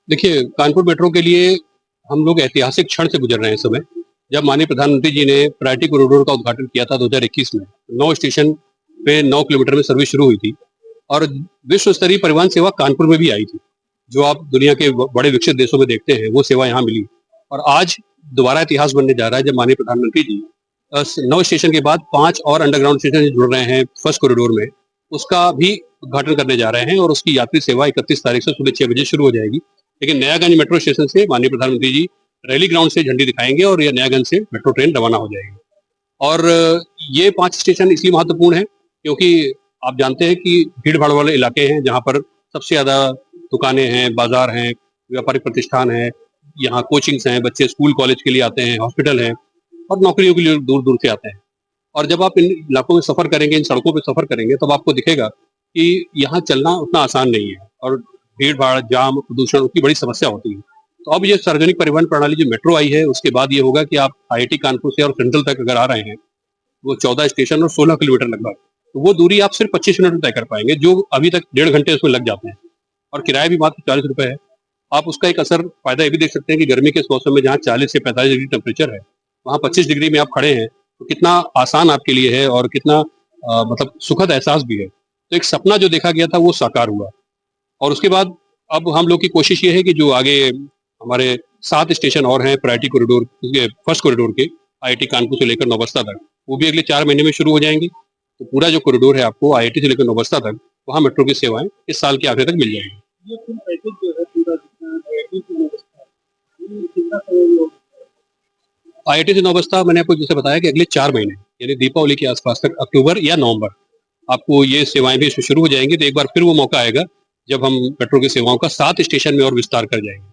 देखिए, कानपुर मेट्रो के लिए हम लोग ऐतिहासिक क्षण से गुजर रहे हैं इस समय। जब माननीय प्रधानमंत्री जी ने प्रायोरिटी कॉरिडोर का उद्घाटन किया था 2021 में, 9 स्टेशन पे 9 किलोमीटर में सर्विस शुरू हुई थी और विश्व स्तरीय परिवहन सेवा कानपुर में भी आई थी। जो आप दुनिया के बड़े विकसित देशों में देखते हैं, वो सेवा यहाँ मिली और आज दोबारा इतिहास बनने जा रहा है जब माननीय प्रधानमंत्री जी 9 स्टेशन के बाद 5 और अंडरग्राउंड स्टेशन जुड़ रहे हैं फर्स्ट कॉरिडोर में, उसका भी उद्घाटन करने जा रहे हैं और उसकी यात्री सेवा 31 तारीख से सुबह 6 बजे शुरू हो जाएगी। लेकिन नयागंज मेट्रो स्टेशन से माननीय प्रधानमंत्री जी रैली ग्राउंड से झंडी दिखाएंगे और यह नयागंज से मेट्रो ट्रेन रवाना हो जाएगी। और ये 5 स्टेशन इसलिए महत्वपूर्ण है क्योंकि आप जानते हैं कि भीड़-भाड़ वाले इलाके हैं जहाँ पर सबसे ज़्यादा दुकानें हैं, बाज़ार हैं, व्यापारिक प्रतिष्ठान हैं, यहाँ कोचिंग्स हैं, बच्चे स्कूल कॉलेज के लिए आते हैं, हॉस्पिटल हैं और नौकरियों के लिए दूर-दूर से आते हैं। और जब आप इन इलाकों में सफ़र करेंगे, इन सड़कों पे सफ़र करेंगे, तब आपको दिखेगा कि यहाँ चलना उतना आसान नहीं है और भीड़-भाड़, जाम, प्रदूषण उसकी बड़ी समस्या होती है। तो अब ये सार्वजनिक परिवहन प्रणाली जो मेट्रो आई है, उसके बाद ये होगा कि आप आईआईटी कानपुर से और सेंट्रल तक अगर आ रहे हैं, वो 14 स्टेशन और 16 किलोमीटर लगभग, तो वो दूरी आप सिर्फ 25 मिनट में तय कर पाएंगे, जो अभी तक 1.5 घंटे उसमें लग जाते हैं और किराया भी मात्र 40 रुपए है। आप उसका एक असर फायदा ये भी देख सकते हैं कि गर्मी के इस मौसम में जहाँ 40 से 45 डिग्री टेम्परेचर है, वहाँ 25 डिग्री में आप खड़े हैं, तो कितना आसान आपके लिए है और कितना मतलब सुखद एहसास भी है। तो एक सपना जो देखा गया था वो साकार हुआ और उसके बाद अब हम लोग की कोशिश ये है कि जो आगे हमारे 7 स्टेशन और हैं प्रायोरिटी कॉरिडोर ये फर्स्ट कॉरिडोर के आईआईटी कानपुर से लेकर नौबस्ता तक, वो भी अगले 4 महीने में शुरू हो जाएंगी। तो पूरा जो कॉरिडोर है आपको आईआईटी से लेकर नौबस्ता तक, वहाँ मेट्रो की सेवाएं इस साल के आखिर तक मिल जाएंगी। आईआईटी से नौबस्ता मैंने आपको जैसे बताया कि अगले 4 महीने यानी दीपावली के आसपास तक अक्टूबर या नवंबर आपको ये सेवाएं भी शुरू हो जाएंगी। तो एक बार फिर वो मौका आएगा जब हम मेट्रो की सेवाओं का 7 स्टेशन में और विस्तार कर जाएंगे।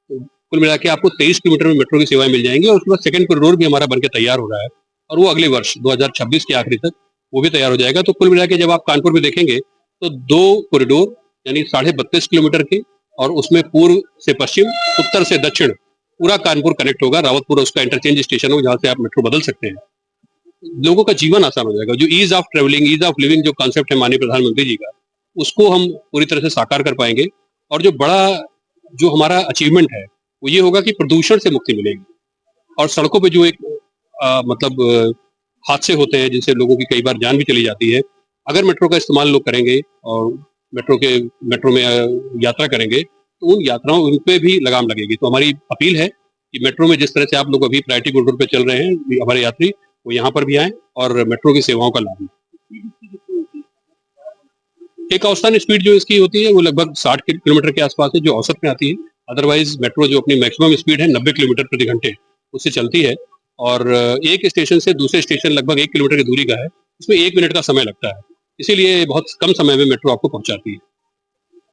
तो कुल मिला के आपको 23 किलोमीटर में मेट्रो की सेवाएं मिल जाएंगी और उसके बाद सेकंड कॉरिडोर भी हमारा बनकर तैयार हो रहा है और वो अगले वर्ष 2026 के आखिरी तक वो भी तैयार हो जाएगा। तो कुल मिला के जब आप कानपुर में देखेंगे तो 2 कॉरिडोर यानी 32.5 किलोमीटर के और उसमें पूर्व से पश्चिम, उत्तर से दक्षिण पूरा कानपुर कनेक्ट होगा। रावतपुर उसका इंटरचेंज स्टेशन हो जहाँ से आप मेट्रो बदल सकते हैं। लोगों का जीवन आसान हो जाएगा। जो ease of travelling, ease of living जो कॉन्सेप्ट है माननीय प्रधानमंत्री जी का, उसको हम पूरी तरह से साकार कर पाएंगे और जो बड़ा जो हमारा अचीवमेंट है वो ये होगा कि प्रदूषण से मुक्ति मिलेगी और सड़कों पे जो एक हादसे होते हैं जिनसे लोगों की कई बार जान भी चली जाती है, अगर मेट्रो का इस्तेमाल लोग करेंगे और मेट्रो में यात्रा करेंगे तो उन यात्राओं उन पे भी लगाम लगेगी। तो हमारी अपील है कि मेट्रो में जिस तरह से आप लोग अभी प्रायोरिटी कॉरिडोर पे चल रहे हैं हमारे यात्री, वो यहाँ पर भी आएं और मेट्रो की सेवाओं का लाभ लें। एक औसतन स्पीड जो इसकी होती है वो लगभग 60 किलोमीटर के आसपास है, जो औसत में आती है। अदरवाइज मेट्रो जो अपनी मैक्सिमम स्पीड है 90 किलोमीटर प्रति घंटे उससे चलती है और एक स्टेशन से दूसरे स्टेशन लगभग 1 किलोमीटर की दूरी का है, इसमें 1 मिनट का समय लगता है। इसीलिए बहुत कम समय में मेट्रो आपको पहुंचाती है।